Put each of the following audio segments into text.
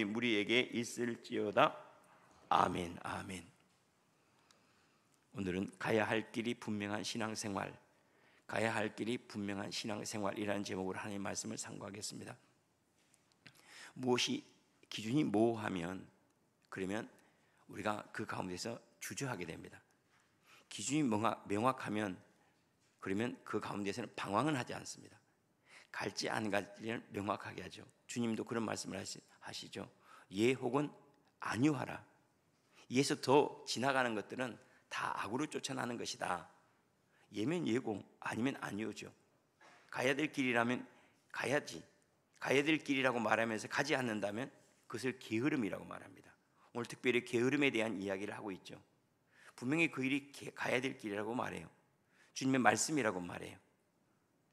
우리에게 있을지어다. 아멘. 아멘. 오늘은 가야 할 길이 분명한 신앙생활, 가야 할 길이 분명한 신앙생활이라는 제목으로 하나님의 말씀을 상고하겠습니다. 무엇이 기준이 모호하면 그러면 우리가 그 가운데서 주저하게 됩니다. 기준이 명확하면 그러면 그 가운데서는 방황은 하지 않습니다. 갈지 안 갈지를 명확하게 하죠. 주님도 그런 말씀을 하시죠. 예 혹은 아니요 하라. 예에서 더 지나가는 것들은 다 악으로 쫓아나는 것이다. 예면 예고, 아니면 아니오죠. 가야 될 길이라면 가야지. 가야 될 길이라고 말하면서 가지 않는다면 그것을 게으름이라고 말합니다. 오늘 특별히 게으름에 대한 이야기를 하고 있죠. 분명히 그 일이 가야 될 길이라고 말해요. 주님의 말씀이라고 말해요.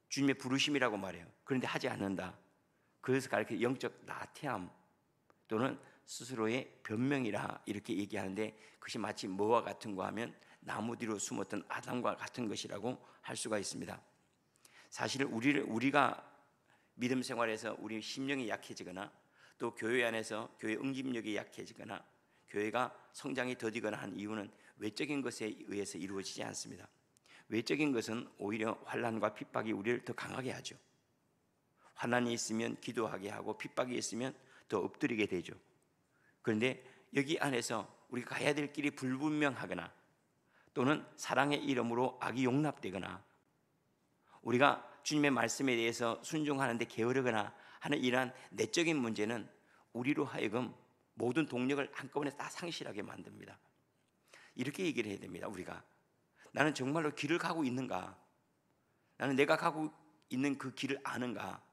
주님의 부르심이라고 말해요. 그런데 하지 않는다. 그래서 가르쳐 영적 나태함 또는 스스로의 변명이라 이렇게 얘기하는데, 그것이 마치 뭐와 같은가 하면 나무 뒤로 숨었던 아담과 같은 것이라고 할 수가 있습니다. 사실 우리가 믿음 생활에서 우리 심령이 약해지거나 또 교회 안에서 교회 응집력이 약해지거나 교회가 성장이 더디거나 한 이유는 외적인 것에 의해서 이루어지지 않습니다. 외적인 것은 오히려 환난과 핍박이 우리를 더 강하게 하죠. 환난이 있으면 기도하게 하고 핍박이 있으면 더 엎드리게 되죠. 그런데 여기 안에서 우리가 가야 될 길이 불분명하거나 또는 사랑의 이름으로 악이 용납되거나 우리가 주님의 말씀에 대해서 순종하는데 게으르거나 하는 이러한 내적인 문제는 우리로 하여금 모든 동력을 한꺼번에 다 상실하게 만듭니다. 이렇게 얘기를 해야 됩니다. 우리가 나는 정말로 길을 가고 있는가? 나는 내가 가고 있는 그 길을 아는가?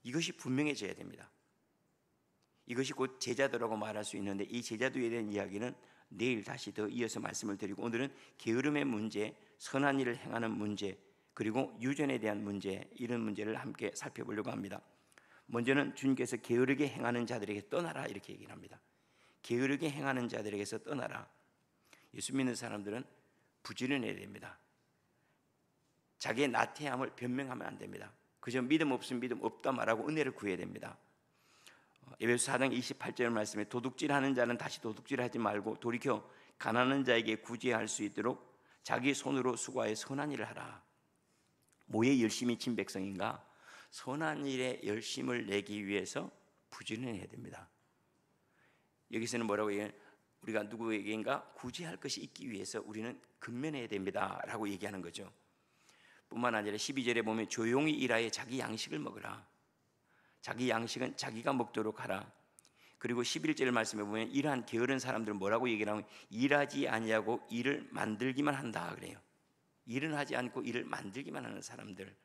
이것이 분명해져야 됩니다. 이것이 곧 제자도라고 말할 수 있는데, 이 제자도에 대한 이야기는 내일 다시 더 이어서 말씀을 드리고, 오늘은 게으름의 문제, 선한 일을 행하는 문제, 그리고 유전에 대한 문제, 이런 문제를 함께 살펴보려고 합니다. 먼저는 주님께서 게으르게 행하는 자들에게 떠나라 이렇게 얘기를 합니다. 게으르게 행하는 자들에게서 떠나라. 예수 믿는 사람들은 부지런해야 됩니다. 자기의 나태함을 변명하면 안 됩니다. 그저 믿음 없으면 믿음 없다 말하고 은혜를 구해야 됩니다. 에베소 4장 28절 말씀에 도둑질하는 자는 다시 도둑질하지 말고 돌이켜 가난한 자에게 구제할 수 있도록 자기 손으로 수고하여 선한 일을 하라. 뭐에 열심히 친 백성인가? 선한 일에 열심을 내기 위해서 부지런해야 됩니다. 여기서는 뭐라고 얘기해요? 우리가 누구에게인가 구제할 것이 있기 위해서 우리는 근면해야 됩니다 라고 얘기하는 거죠. 뿐만 아니라 12절에 보면 조용히 일하여 자기 양식을 먹으라. 자기 양식은 자기가 먹도록 하라. 그리고 11절 말씀에 보면 이러한 게으른 사람들은 뭐라고 얘기를 하면 일하지 아니하고 일을 만들기만 한다 그래요. 일은 하지 않고 일을 만들기만 하는 사람들.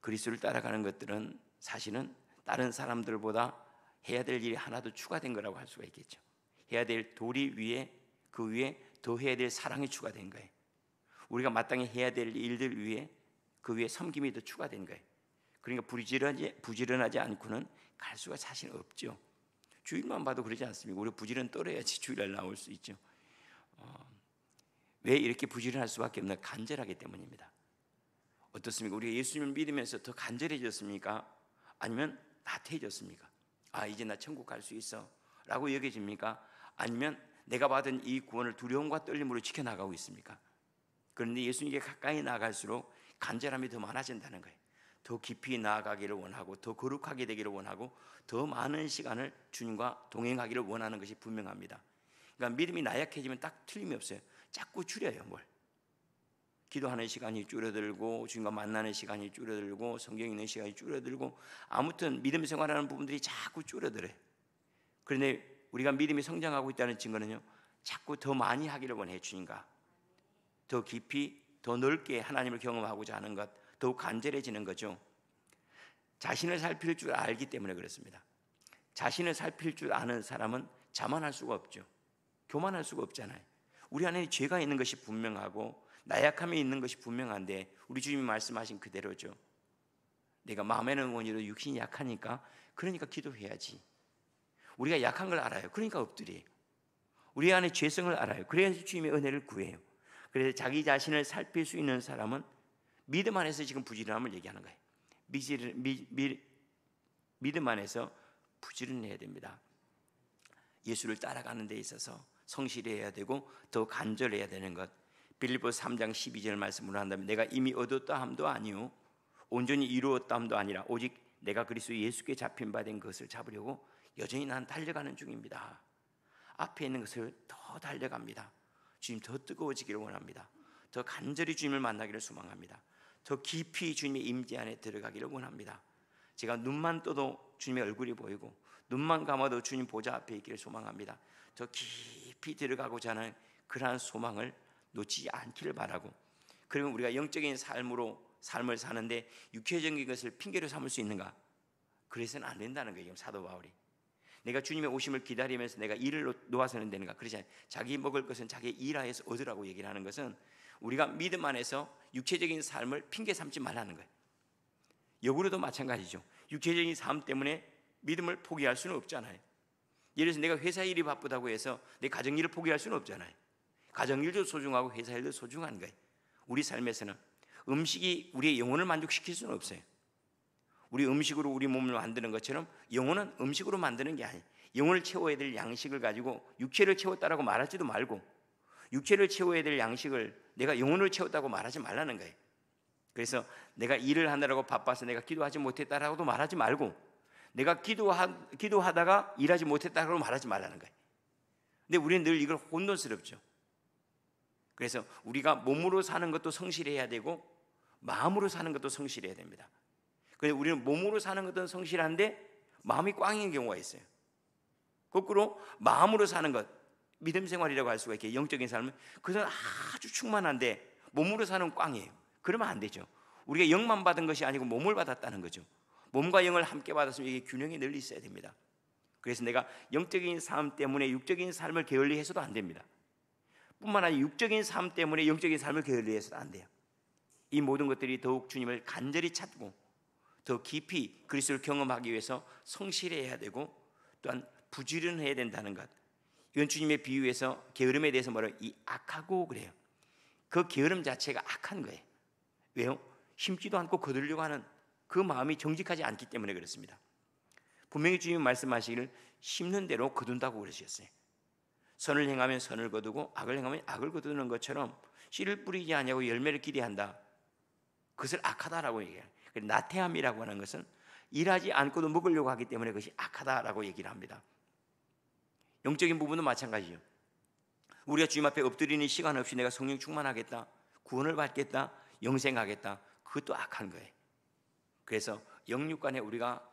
그리스도를 따라가는 것들은 사실은 다른 사람들보다 해야 될 일이 하나도 추가된 거라고 할 수가 있겠죠. 해야 될 도리 위에 그 위에 더 해야 될 사랑이 추가된 거예요. 우리가 마땅히 해야 될 일들 위에 그 위에 섬김이 더 추가된 거예요. 그러니까 부지런하지 않고는 갈 수가 사실 없죠. 주일만 봐도 그러지 않습니까? 우리 부지런 떨어야지 주일날 나올 수 있죠. 왜 이렇게 부지런할 수밖에 없나? 간절하기 때문입니다. 어떻습니까? 우리가 예수님을 믿으면서 더 간절해졌습니까? 아니면 나태해졌습니까? 아, 이제 나 천국 갈 수 있어 라고 여겨집니까? 아니면 내가 받은 이 구원을 두려움과 떨림으로 지켜나가고 있습니까? 그런데 예수님께 가까이 나갈수록 간절함이 더 많아진다는 거예요. 더 깊이 나아가기를 원하고 더 거룩하게 되기를 원하고 더 많은 시간을 주님과 동행하기를 원하는 것이 분명합니다. 그러니까 믿음이 나약해지면 딱 틀림이 없어요. 자꾸 줄여요. 뭘 기도하는 시간이 줄어들고 주님과 만나는 시간이 줄어들고 성경 읽는 시간이 줄어들고 아무튼 믿음 생활하는 부분들이 자꾸 줄어들어요. 그런데 우리가 믿음이 성장하고 있다는 증거는요, 자꾸 더 많이 하기를 원해요. 주님과 더 깊이 더 넓게 하나님을 경험하고자 하는 것, 더욱 간절해지는 거죠. 자신을 살필 줄 알기 때문에 그렇습니다. 자신을 살필 줄 아는 사람은 자만할 수가 없죠. 교만할 수가 없잖아요. 우리 안에 죄가 있는 것이 분명하고 나약함이 있는 것이 분명한데 우리 주님이 말씀하신 그대로죠. 내가 마음에는 원이로 육신이 약하니까 그러니까 기도해야지. 우리가 약한 걸 알아요. 그러니까 엎드려요. 우리 안에 죄성을 알아요. 그래야지 주님의 은혜를 구해요. 그래서 자기 자신을 살필 수 있는 사람은 믿음 안에서 지금 부지런함을 얘기하는 거예요. 믿음 안에서 부지런해야 됩니다. 예수를 따라가는 데 있어서 성실해야 되고 더 간절해야 되는 것. 빌립보서 3장 12절 말씀으로 한다면 내가 이미 얻었다 함도 아니요 온전히 이루었다 함도 아니라 오직 내가 그리스도 예수께 잡힌 바 된 것을 잡으려고 여전히 난 달려가는 중입니다. 앞에 있는 것을 더 달려갑니다. 주님 더 뜨거워지기를 원합니다. 더 간절히 주님을 만나기를 소망합니다. 더 깊이 주님의 임재 안에 들어가기를 원합니다. 제가 눈만 떠도 주님의 얼굴이 보이고 눈만 감아도 주님 보좌 앞에 있기를 소망합니다. 더 깊이 들어가고자 하는 그러한 소망을 놓치지 않기를 바라고, 그러면 우리가 영적인 삶을 사는데 육체적인 것을 핑계로 삼을 수 있는가? 그래서는 안 된다는 거예요. 사도 바울이 내가 주님의 오심을 기다리면서 내가 일을 놓아서는 되는가? 그렇지 않아요. 자기 먹을 것은 자기 일하여서 얻으라고 얘기를 하는 것은 우리가 믿음 안에서 육체적인 삶을 핑계 삼지 말라는 거예요. 역으로도 마찬가지죠. 육체적인 삶 때문에 믿음을 포기할 수는 없잖아요. 예를 들어서 내가 회사 일이 바쁘다고 해서 내 가정 일을 포기할 수는 없잖아요. 가정 일도 소중하고 회사 일도 소중한 거예요. 우리 삶에서는 음식이 우리의 영혼을 만족시킬 수는 없어요. 우리 음식으로 우리 몸을 만드는 것처럼 영혼은 음식으로 만드는 게 아니에요. 영혼을 채워야 될 양식을 가지고 육체를 채웠다라고 말하지도 말고, 육체를 채워야 될 양식을 내가 영혼을 채웠다고 말하지 말라는 거예요. 그래서 내가 일을 하느라고 바빠서 내가 기도하지 못했다라고도 말하지 말고, 내가 기도하다가 일하지 못했다라고 말하지 말라는 거예요. 근데 우리는 늘 이걸 혼돈스럽죠. 그래서 우리가 몸으로 사는 것도 성실해야 되고 마음으로 사는 것도 성실해야 됩니다. 그런데 우리는 몸으로 사는 것은 성실한데 마음이 꽝인 경우가 있어요. 거꾸로 마음으로 사는 것, 믿음 생활이라고 할 수가 있게 영적인 삶은 그것은 아주 충만한데 몸으로 사는 꽝이에요. 그러면 안 되죠. 우리가 영만 받은 것이 아니고 몸을 받았다는 거죠. 몸과 영을 함께 받았으면 이게 균형이 널리 있어야 됩니다. 그래서 내가 영적인 삶 때문에 육적인 삶을 게을리해서도 안 됩니다. 뿐만 아니라 육적인 삶 때문에 영적인 삶을 게을리해서도 안 돼요. 이 모든 것들이 더욱 주님을 간절히 찾고 더 깊이 그리스도를 경험하기 위해서 성실해야 되고 또한 부지런해야 된다는 것. 이건 주님의 비유에서 게으름에 대해서 뭐라고 이 악하고 그래요. 그 게으름 자체가 악한 거예요. 왜요? 심지도 않고 거두려고 하는 그 마음이 정직하지 않기 때문에 그렇습니다. 분명히 주님이 말씀하시기를 심는 대로 거둔다고 그러셨어요. 선을 행하면 선을 거두고 악을 행하면 악을 거두는 것처럼 씨를 뿌리지 아니하고 열매를 기대한다. 그것을 악하다라고 얘기해요. 나태함이라고 하는 것은 일하지 않고도 먹으려고 하기 때문에 그것이 악하다라고 얘기를 합니다. 영적인 부분도 마찬가지죠. 우리가 주님 앞에 엎드리는 시간 없이 내가 성령 충만하겠다, 구원을 받겠다, 영생하겠다, 그것도 악한 거예요. 그래서 영육 간에 우리가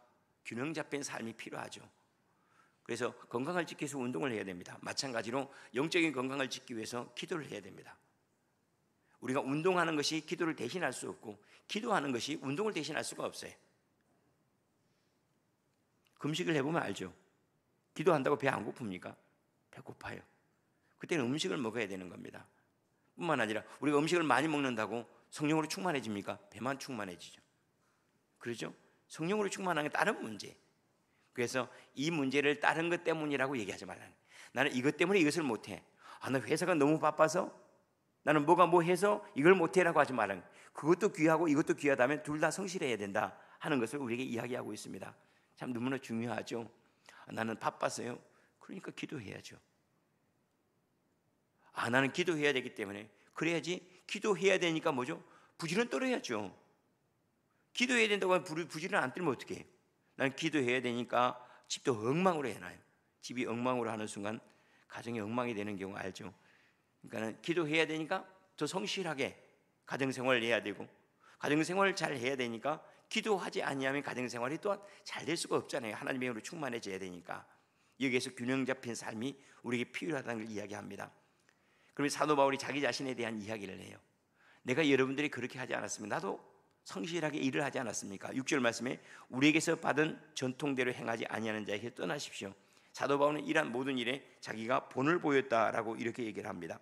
균형 잡힌 삶이 필요하죠. 그래서 건강을 지키기 위해서 운동을 해야 됩니다. 마찬가지로 영적인 건강을 지키기 위해서 기도를 해야 됩니다. 우리가 운동하는 것이 기도를 대신할 수 없고 기도하는 것이 운동을 대신할 수가 없어요. 금식을 해보면 알죠. 기도한다고 배 안 고픕니까? 배고파요. 그때는 음식을 먹어야 되는 겁니다. 뿐만 아니라 우리가 음식을 많이 먹는다고 성령으로 충만해집니까? 배만 충만해지죠. 그렇죠? 성령으로 충만한 게 다른 문제. 그래서 이 문제를 다른 것 때문이라고 얘기하지 말라는. 나는 이것 때문에 이것을 못해. 나 회사가 너무 바빠서 나는 뭐 해서 이걸 못해라고 하지 말라는. 그것도 귀하고 이것도 귀하다면 둘 다 성실해야 된다 하는 것을 우리에게 이야기하고 있습니다. 참 너무나 중요하죠. 나는 바빠서요. 그러니까 기도해야죠. 나는 기도해야 되기 때문에 그래야지. 기도해야 되니까 뭐죠? 부지런 떨어야죠. 기도해야 된다고 하면 부지런 안 떨면 어떻게 해요? 나는 기도해야 되니까 집도 엉망으로 해놔요. 집이 엉망으로 하는 순간 가정이 엉망이 되는 경우 알죠. 그러니까 기도해야 되니까 더 성실하게 가정생활을 해야 되고, 가정생활을 잘 해야 되니까 기도하지 아니하면 가정생활이 또한 잘 될 수가 없잖아요. 하나님의 영으로 충만해져야 되니까. 여기에서 균형 잡힌 삶이 우리에게 필요하다는 걸 이야기합니다. 그러면 사도 바울이 자기 자신에 대한 이야기를 해요. 내가 여러분들이 그렇게 하지 않았으면 나도 성실하게 일을 하지 않았습니까? 6절 말씀에 우리에게서 받은 전통대로 행하지 아니하는 자에게 떠나십시오. 사도 바울은 이러한 모든 일에 자기가 본을 보였다라고 이렇게 얘기를 합니다.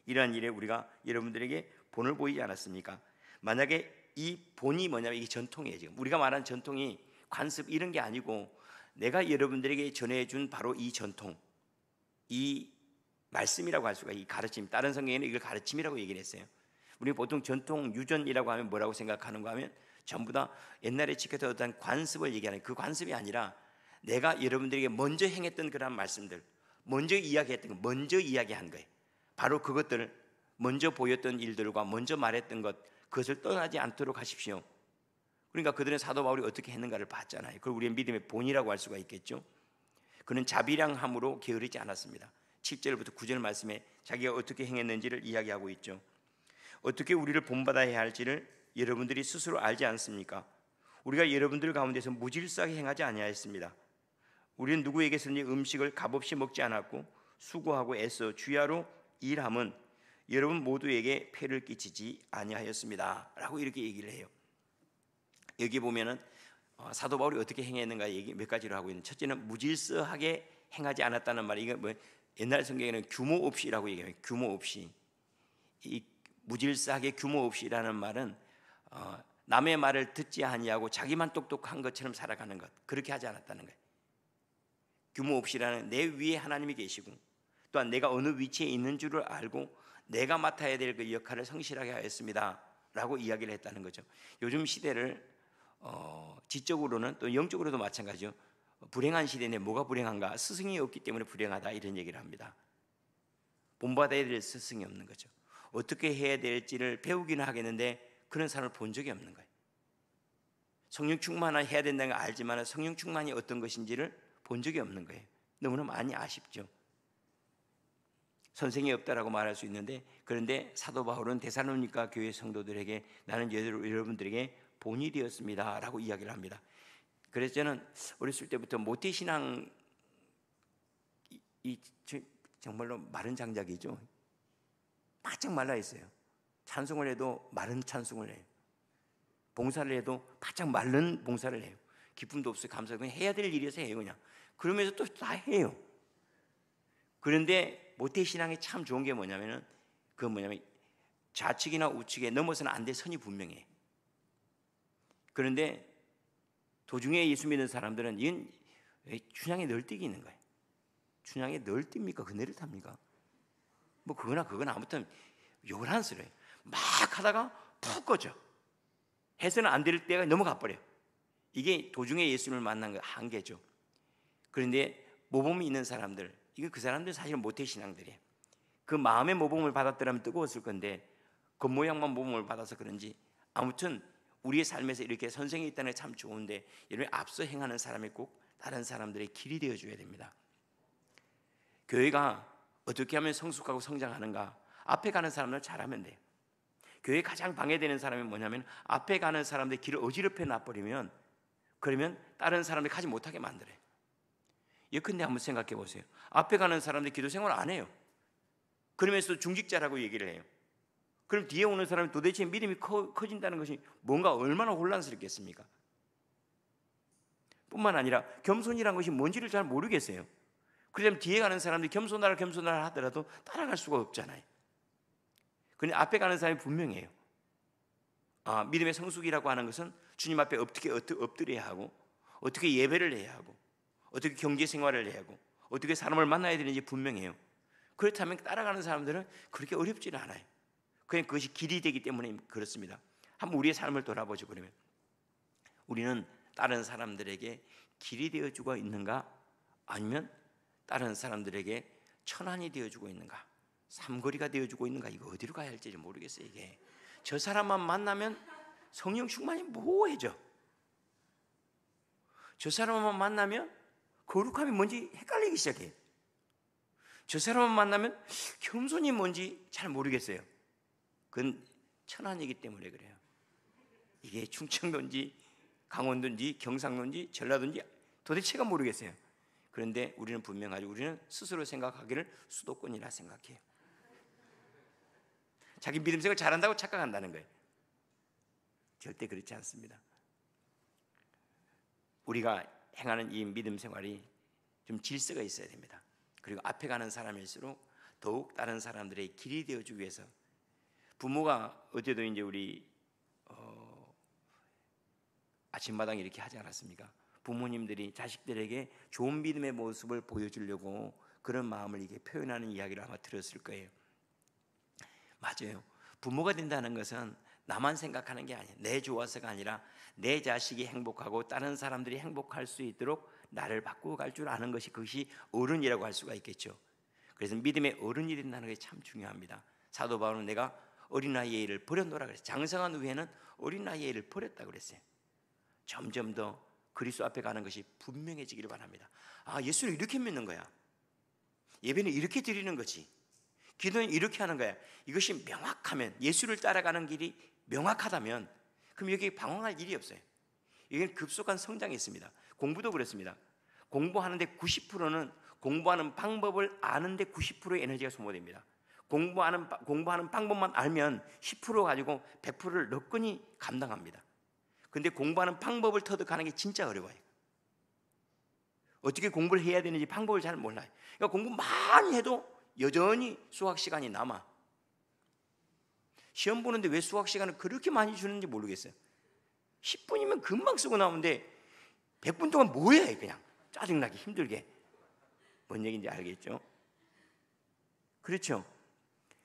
이러한 일에 우리가 여러분들에게 본을 보이지 않았습니까? 만약에 이 본이 뭐냐면 이게 전통이에요. 지금 우리가 말하는 전통이 관습 이런 게 아니고 내가 여러분들에게 전해준 바로 이 전통, 이 말씀이라고 할 수가, 이 가르침, 다른 성경에는 이걸 가르침이라고 얘기를 했어요. 우리 보통 전통 유전이라고 하면 뭐라고 생각하는가 하면 전부 다 옛날에 지켰던 어떤 관습을 얘기하는 그 관습이 아니라 내가 여러분들에게 먼저 행했던 그런 말씀들, 먼저 이야기했던 거, 먼저 이야기한 거예요. 바로 그것들을 먼저 보였던 일들과 먼저 말했던 것, 그것을 떠나지 않도록 하십시오. 그러니까 그들은 사도 바울이 어떻게 했는가를 봤잖아요. 그걸 우리의 믿음의 본이라고 할 수가 있겠죠. 그는 자비량함으로 게으르지 않았습니다. 7절부터 9절 말씀에 자기가 어떻게 행했는지를 이야기하고 있죠. 어떻게 우리를 본받아야 할지를 여러분들이 스스로 알지 않습니까? 우리가 여러분들 가운데서 무질서하게 행하지 아니하였습니다. 우리는 누구에게서든지 음식을 값없이 먹지 않았고 수고하고 애써 주야로 일함은 여러분 모두에게 폐를 끼치지 아니하였습니다 라고 이렇게 얘기를 해요. 여기 보면은 사도 바울이 어떻게 행했는가 얘기 몇 가지로 하고 있는, 첫째는 무질서하게 행하지 않았다는 말이, 이거 뭐 옛날 성경에는 규모 없이라고 얘기해요. 규모 없이. 이 무질서하게 규모 없이라는 말은 남의 말을 듣지 아니하고 자기만 똑똑한 것처럼 살아가는 것, 그렇게 하지 않았다는 거예요. 규모 없이라는, 내 위에 하나님이 계시고 또한 내가 어느 위치에 있는 줄을 알고 내가 맡아야 될 그 역할을 성실하게 하였습니다 라고 이야기를 했다는 거죠. 요즘 시대를 지적으로는 또 영적으로도 마찬가지죠. 불행한 시대인데 뭐가 불행한가? 스승이 없기 때문에 불행하다, 이런 얘기를 합니다. 본받아야 될 스승이 없는 거죠. 어떻게 해야 될지를 배우기는 하겠는데 그런 사람을 본 적이 없는 거예요. 성령 충만을 해야 된다는 걸 알지만 성령 충만이 어떤 것인지를 본 적이 없는 거예요. 너무나 많이 아쉽죠. 선생이 없다라고 말할 수 있는데, 그런데 사도 바울은 데살로니가 교회 성도들에게 나는 여러분들에게 본이 되었습니다 라고 이야기를 합니다. 그래서 저는 어렸을 때부터 모태신앙, 정말로 마른 장작이죠. 바짝 말라 있어요. 찬송을 해도 마른 찬송을 해요. 봉사를 해도 바짝 마른 봉사를 해요. 기쁨도 없어요. 감사도 그냥 해야 될 일이어서 해요. 그냥 그러면서 또 다 해요. 그런데 모태신앙이 참 좋은 게 뭐냐면은, 그건 뭐냐면 좌측이나 우측에 넘어서는 안 될 선이 분명해. 그런데 도중에 예수 믿는 사람들은 이건 춘향의 널뛰기 있는 거예요. 춘향의 널뜁니까? 그네를 탑니까? 뭐 그거나 아무튼 요란스러워요. 막 하다가 푹 꺼져. 해서는 안 될 때가 넘어가 버려요. 이게 도중에 예수님을 만난 거 한계죠. 그런데 모범이 있는 사람들, 이거 그 사람들 사실은 모태신앙들이에요. 그 마음의 모범을 받았더라면 뜨거웠을 건데 겉모양만 모범을 받아서 그런지, 아무튼 우리의 삶에서 이렇게 선생이 있다는 게 참 좋은데, 여러분이 앞서 행하는 사람이 꼭 다른 사람들의 길이 되어줘야 됩니다. 교회가 어떻게 하면 성숙하고 성장하는가? 앞에 가는 사람들 잘하면 돼요. 교회에 가장 방해되는 사람이 뭐냐면, 앞에 가는 사람들 길을 어지럽혀 놔버리면, 그러면 다른 사람들이 가지 못하게 만들어요. 예컨대 한번 생각해 보세요. 앞에 가는 사람들 기도 생활 안 해요. 그러면서 중직자라고 얘기를 해요. 그럼 뒤에 오는 사람이 도대체 믿음이 커진다는 것이 뭔가 얼마나 혼란스럽겠습니까? 뿐만 아니라 겸손이라는 것이 뭔지를 잘 모르겠어요. 그러면 뒤에 가는 사람들이 겸손하라 하더라도 따라갈 수가 없잖아요. 그런데 앞에 가는 사람이 분명해요. 믿음의 성숙이라고 하는 것은 주님 앞에 어떻게 엎드려야 하고, 어떻게 예배를 해야 하고, 어떻게 경제 생활을 해야 하고, 어떻게 사람을 만나야 되는지 분명해요. 그렇다면 따라가는 사람들은 그렇게 어렵지는 않아요. 그냥 그것이 길이 되기 때문에 그렇습니다. 한번 우리의 삶을 돌아보죠. 그러면 우리는 다른 사람들에게 길이 되어주고 있는가, 아니면 다른 사람들에게 천안이 되어주고 있는가, 삼거리가 되어주고 있는가? 이거 어디로 가야 할지 모르겠어요. 이게 저 사람만 만나면 성령 충만이 모호해져. 저 사람만 만나면 거룩함이 뭔지 헷갈리기 시작해. 저 사람만 만나면 겸손이 뭔지 잘 모르겠어요. 그건 천안이기 때문에 그래요. 이게 충청도인지 강원도인지 경상도인지 전라도인지 도대체가 모르겠어요. 그런데 우리는 분명하죠. 우리는 스스로 생각하기를 수도권이라 생각해요. 자기 믿음 생활 잘한다고 착각한다는 거예요. 절대 그렇지 않습니다. 우리가 행하는 이 믿음 생활이 좀 질서가 있어야 됩니다. 그리고 앞에 가는 사람일수록 더욱 다른 사람들의 길이 되어주기 위해서, 부모가 어제도 이제 우리 아침마당 이렇게 하지 않았습니까? 부모님들이 자식들에게 좋은 믿음의 모습을 보여주려고 그런 마음을 이게 표현하는 이야기를 아마 들었을 거예요. 맞아요. 부모가 된다는 것은 나만 생각하는 게 아니에요. 내 좋아서가 아니라 내 자식이 행복하고 다른 사람들이 행복할 수 있도록 나를 바꾸어 갈 줄 아는 것이, 그것이 어른이라고 할 수가 있겠죠. 그래서 믿음의 어른이 된다는 게 참 중요합니다. 사도 바울은 내가 어린아이의 일을 버렸노라 그랬어요. 장성한 후에는 어린아이의 일을 버렸다고 그랬어요. 점점 더 그리스도 앞에 가는 것이 분명해지기를 바랍니다. 아, 예수를 이렇게 믿는 거야. 예배는 이렇게 드리는 거지. 기도는 이렇게 하는 거야. 이것이 명확하면, 예수를 따라가는 길이 명확하다면, 그럼 여기 방황할 일이 없어요. 여기는 급속한 성장이 있습니다. 공부도 그렇습니다. 공부하는데 90%는 공부하는 방법을 아는데 90%의 에너지가 소모됩니다. 공부하는 방법만 알면 10% 가지고 100%를 너끈히 감당합니다. 근데 공부하는 방법을 터득하는 게 진짜 어려워요. 어떻게 공부를 해야 되는지 방법을 잘 몰라요. 그러니까 공부 많이 해도 여전히 수학 시간이 남아. 시험 보는데 왜 수학 시간을 그렇게 많이 주는지 모르겠어요. 10분이면 금방 쓰고 나오는데 100분 동안 뭐해, 그냥 짜증나게 힘들게. 뭔 얘기인지 알겠죠? 그렇죠?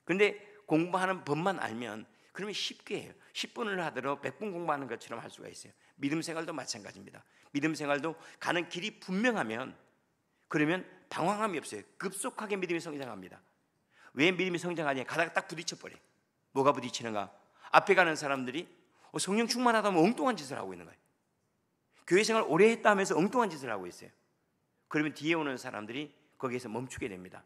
근데 공부하는 법만 알면 그러면 쉽게 해요. 10분을 하더라도 100분 공부하는 것처럼 할 수가 있어요. 믿음 생활도 마찬가지입니다. 믿음 생활도 가는 길이 분명하면, 그러면 방황함이 없어요. 급속하게 믿음이 성장합니다. 왜 믿음이 성장하냐? 가다가 딱 부딪혀버려. 뭐가 부딪히는가? 앞에 가는 사람들이 성령 충만하다면 엉뚱한 짓을 하고 있는 거예요. 교회 생활 오래 했다 하면서 엉뚱한 짓을 하고 있어요. 그러면 뒤에 오는 사람들이 거기에서 멈추게 됩니다.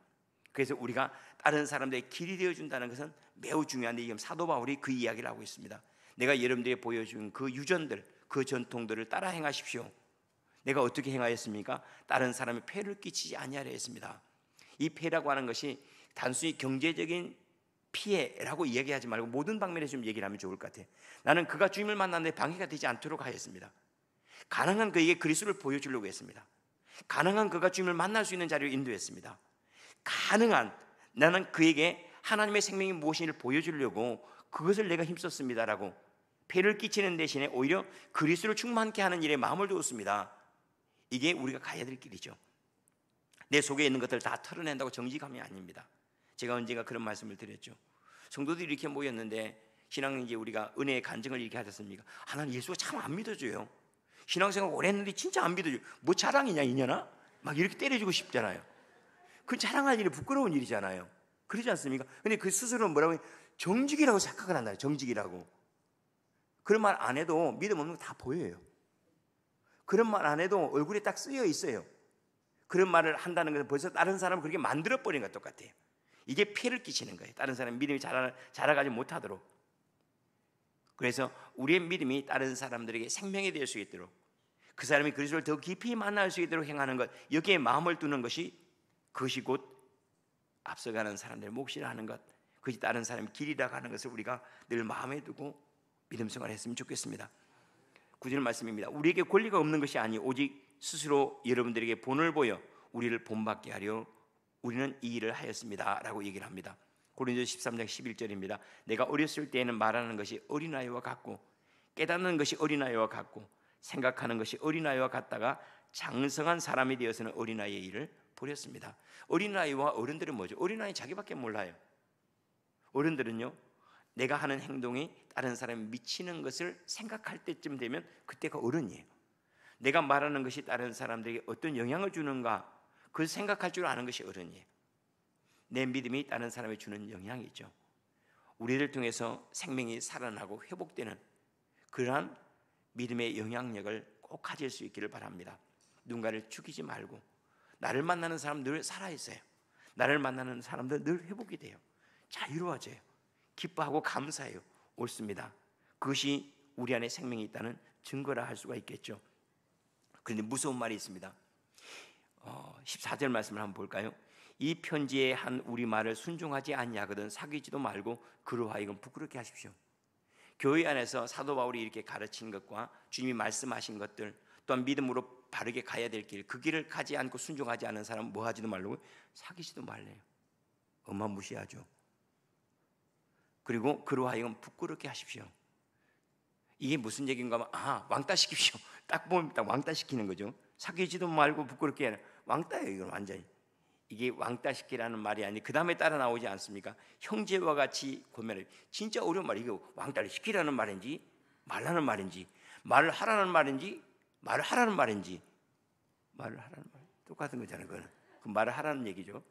그래서 우리가 다른 사람들의 길이 되어준다는 것은 매우 중요한데, 지금 사도 바울이 그 이야기를 하고 있습니다. 내가 여러분들에게 보여준 그 유전들, 그 전통들을 따라 행하십시오. 내가 어떻게 행하였습니까? 다른 사람의 폐를 끼치지 아니하려 했습니다. 이 폐라고 하는 것이 단순히 경제적인 피해라고 이야기하지 말고 모든 방면에서 좀 얘기를 하면 좋을 것 같아요. 나는 그가 주님을 만났는데 방해가 되지 않도록 하였습니다. 가능한 그에게 그리스도를 보여주려고 했습니다. 가능한 그가 주님을 만날 수 있는 자리로 인도했습니다. 가능한 나는 그에게 하나님의 생명이 무엇인지를 보여주려고 그것을 내가 힘썼습니다라고 폐를 끼치는 대신에 오히려 그리스도를 충만케 하는 일에 마음을 두었습니다. 이게 우리가 가야 될 길이죠. 내 속에 있는 것들을 다 털어낸다고 정직함이 아닙니다. 제가 언젠가 그런 말씀을 드렸죠. 성도들이 이렇게 모였는데 신앙 이제 우리가 은혜의 간증을 이렇게 하지 않습니까? 나는 예수가 참 안 믿어줘요. 신앙생활 오래 했는데 진짜 안 믿어줘요. 뭐 자랑이냐 이년아? 막 이렇게 때려주고 싶잖아요. 그 자랑할 일이 부끄러운 일이잖아요. 그러지 않습니까? 근데 그 스스로는 뭐라고 해요? 정직이라고 생각을 한다. 정직이라고. 그런 말 안 해도 믿음 없는 거 다 보여요. 그런 말 안 해도 얼굴에 딱 쓰여 있어요. 그런 말을 한다는 것은 벌써 다른 사람을 그렇게 만들어버린 것 똑같아요. 이게 피해를 끼치는 거예요. 다른 사람이 믿음이 자라가지 못하도록. 그래서 우리의 믿음이 다른 사람들에게 생명이 될 수 있도록, 그 사람이 그리스도를 더 깊이 만날 수 있도록 행하는 것, 여기에 마음을 두는 것이, 그것이 곧 앞서가는 사람들의 몫이라 하는 것, 그것이 다른 사람의 길이라고 하는 것을 우리가 늘 마음에 두고 믿음 생활을 했으면 좋겠습니다. 9절 말씀입니다. 우리에게 권리가 없는 것이 아니 오직 스스로 여러분들에게 본을 보여 우리를 본받게 하려 우리는 이 일을 하였습니다 라고 얘기를 합니다. 고린도서 13장 11절입니다. 내가 어렸을 때에는 말하는 것이 어린아이와 같고 깨닫는 것이 어린아이와 같고 생각하는 것이 어린아이와 같다가 장성한 사람이 되어서는 어린아이의 일을 버렸습니다. 어린아이와 어른들은 뭐죠? 어린아이 자기밖에 몰라요. 어른들은요, 내가 하는 행동이 다른 사람이 미치는 것을 생각할 때쯤 되면 그때가 어른이에요. 내가 말하는 것이 다른 사람들에게 어떤 영향을 주는가, 그걸 생각할 줄 아는 것이 어른이에요. 내 믿음이 다른 사람에 주는 영향이 있죠. 우리를 통해서 생명이 살아나고 회복되는 그러한 믿음의 영향력을 꼭 가질 수 있기를 바랍니다. 누군가를 죽이지 말고, 나를 만나는 사람 늘 살아있어요. 나를 만나는 사람들 늘 회복이 돼요. 자유로워져요. 기뻐하고 감사해요. 옳습니다. 그것이 우리 안에 생명이 있다는 증거라 할 수가 있겠죠. 그런데 무서운 말이 있습니다. 14절 말씀을 한번 볼까요? 이 편지에 한 우리 말을 순종하지 아니하거든 사귀지도 말고 그로 하여금 부끄럽게 하십시오. 교회 안에서 사도 바울이 이렇게 가르친 것과 주님이 말씀하신 것들, 또한 믿음으로 바르게 가야 될 길, 그 길을 가지 않고 순종하지 않은 사람은 뭐 하지도 말라고? 사귀지도 말래요. 어마무시하죠. 그리고 그로 하여금 부끄럽게 하십시오. 이게 무슨 얘기인가 하면 왕따 시킵시오. 딱 보면 딱 왕따 시키는 거죠. 사귀지도 말고 부끄럽게 해라. 왕따예요, 이건 완전히. 이게 왕따시키라는 말이 아니 그 다음에 따라 나오지 않습니까? 형제와 같이 권면해. 진짜 어려운 말이 이게 왕따를 시키라는 말인지 말라는 말인지 말을 하라는 말인지 말을 하라는 말인지 말을 하라는 말 똑같은 거잖아요. 그거는 그 말을 하라는 얘기죠.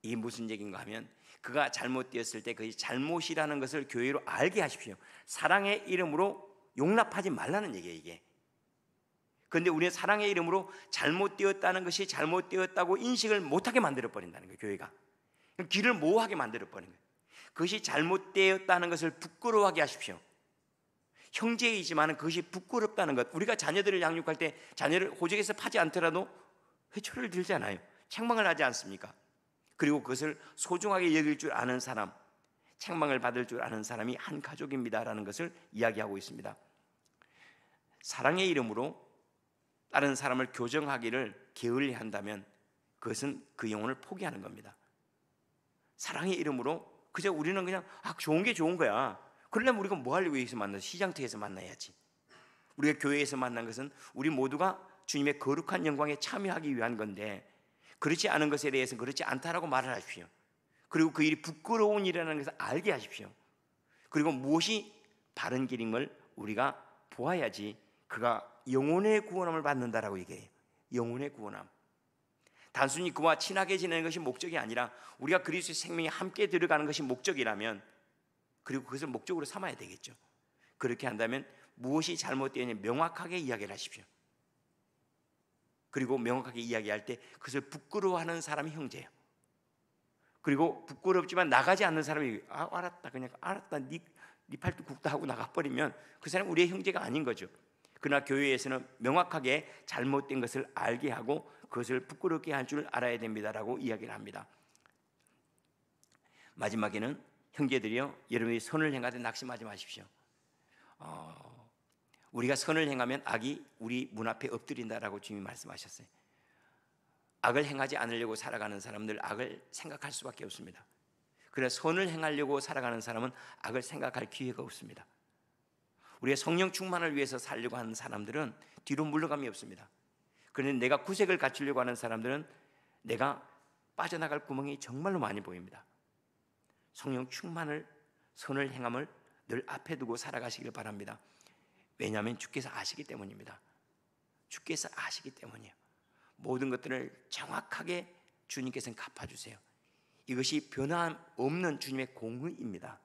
이게 무슨 얘기인가 하면 그가 잘못되었을 때 그것이 잘못이라는 것을 교회로 알게 하십시오. 사랑의 이름으로 용납하지 말라는 얘기예요. 이게. 그런데 우리는 사랑의 이름으로 잘못되었다는 것이 잘못되었다고 인식을 못하게 만들어버린다는 거예요. 교회가 길을 모호하게 만들어버리는 거예요. 그것이 잘못되었다는 것을 부끄러워하게 하십시오. 형제이지만 그것이 부끄럽다는 것. 우리가 자녀들을 양육할 때 자녀를 호적에서 파지 않더라도 회초리를 들잖아요. 책망을 하지 않습니까? 그리고 그것을 소중하게 여길 줄 아는 사람, 책망을 받을 줄 아는 사람이 한 가족입니다라는 것을 이야기하고 있습니다. 사랑의 이름으로 다른 사람을 교정하기를 게을리한다면 그것은 그 영혼을 포기하는 겁니다. 사랑의 이름으로 그저 우리는 그냥 좋은 게 좋은 거야. 그러려면 우리가 뭐 하려고 여기서 만나서 시장터에서 만나야지. 우리가 교회에서 만난 것은 우리 모두가 주님의 거룩한 영광에 참여하기 위한 건데 그렇지 않은 것에 대해서는 그렇지 않다라고 말을 하십시오. 그리고 그 일이 부끄러운 일이라는 것을 알게 하십시오. 그리고 무엇이 바른 길임을 우리가 보아야지 그가 영혼의 구원함을 받는다라고 얘기해요. 영혼의 구원함. 단순히 그와 친하게 지내는 것이 목적이 아니라 우리가 그리스도의 생명에 함께 들어가는 것이 목적이라면 그리고 그것을 목적으로 삼아야 되겠죠. 그렇게 한다면 무엇이 잘못되었냐 명확하게 이야기를 하십시오. 그리고 명확하게 이야기할 때 그것을 부끄러워하는 사람이 형제예요. 그리고 부끄럽지만 나가지 않는 사람이 알았다 그냥 알았다 네 팔뚝 굽다 하고 나가버리면 그 사람은 우리의 형제가 아닌 거죠. 그러나 교회에서는 명확하게 잘못된 것을 알게 하고 그것을 부끄럽게 할 줄 알아야 됩니다라고 이야기를 합니다. 마지막에는 형제들이여 여러분이 선을 행하되 낙심하지 마십시오. 우리가 선을 행하면 악이 우리 문 앞에 엎드린다라고 주님이 말씀하셨어요. 악을 행하지 않으려고 살아가는 사람들 악을 생각할 수밖에 없습니다. 그래서 선을 행하려고 살아가는 사람은 악을 생각할 기회가 없습니다. 우리의 성령 충만을 위해서 살려고 하는 사람들은 뒤로 물러감이 없습니다. 그런데 내가 구색을 갖추려고 하는 사람들은 내가 빠져나갈 구멍이 정말로 많이 보입니다. 성령 충만을 선을 행함을 늘 앞에 두고 살아가시길 바랍니다. 왜냐하면 주께서 아시기 때문입니다. 주께서 아시기 때문이에요. 모든 것들을 정확하게 주님께서는 갚아주세요. 이것이 변함없는 주님의 공의입니다.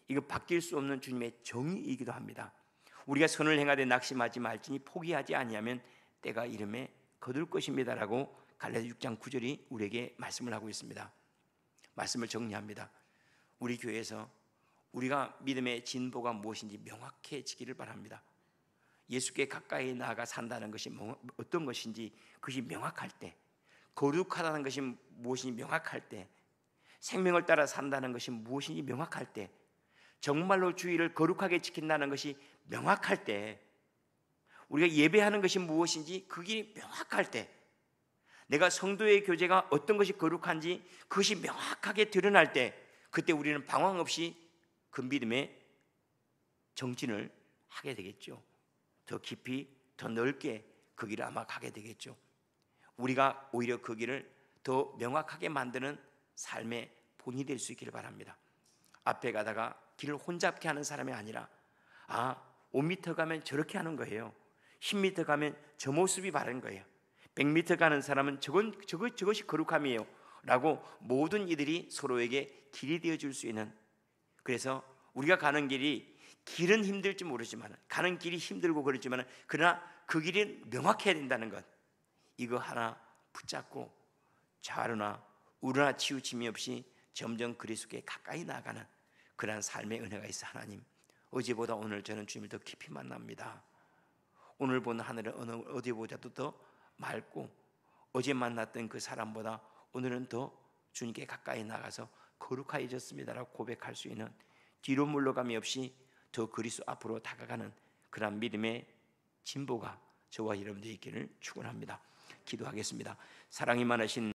이거 바뀔 수 없는 주님의 정의이기도 합니다. 우리가 선을 행하되 낙심하지 말지니 포기하지 아니하면 때가 이름에 거둘 것입니다라고 갈라디아 6장 9절이 우리에게 말씀을 하고 있습니다. 말씀을 정리합니다. 우리 교회에서 우리가 믿음의 진보가 무엇인지 명확해지기를 바랍니다. 예수께 가까이 나아가 산다는 것이 어떤 것인지 그것이 명확할 때, 거룩하다는 것이 무엇인지 명확할 때, 생명을 따라 산다는 것이 무엇인지 명확할 때, 정말로 주의를 거룩하게 지킨다는 것이 명확할 때, 우리가 예배하는 것이 무엇인지 그게 명확할 때, 내가 성도의 교제가 어떤 것이 거룩한지 그것이 명확하게 드러날 때, 그때 우리는 방황 없이 그 믿음의 정진을 하게 되겠죠. 더 깊이 더 넓게 그 길을 아마 가게 되겠죠. 우리가 오히려 그 길을 더 명확하게 만드는 삶의 본이 될 수 있기를 바랍니다. 앞에 가다가 길을 혼잡게 하는 사람이 아니라 5m 가면 저렇게 하는 거예요. 10m 가면 저 모습이 바른 거예요. 100m 가는 사람은 저것이 거룩함이에요 라고 모든 이들이 서로에게 길이 되어줄 수 있는, 그래서 우리가 가는 길은 힘들지 모르지만 가는 길이 힘들고 그렇지만 그러나 그 길이 명확해야 된다는 것, 이거 하나 붙잡고 좌우나 우러나 치우침이 없이 점점 그리스도께 가까이 나아가는 그러한 삶의 은혜가 있어. 하나님, 어제보다 오늘 저는 주님을 더 깊이 만납니다. 오늘 본 하늘은 어제보다도 더 맑고 어제 만났던 그 사람보다 오늘은 더 주님께 가까이 나가서 거룩해졌습니다라고 고백할 수 있는, 뒤로 물러감이 없이 더 그리스도 앞으로 다가가는 그런 믿음의 진보가 저와 여러분들이 있기를 축원합니다. 기도하겠습니다. 사랑이 많으신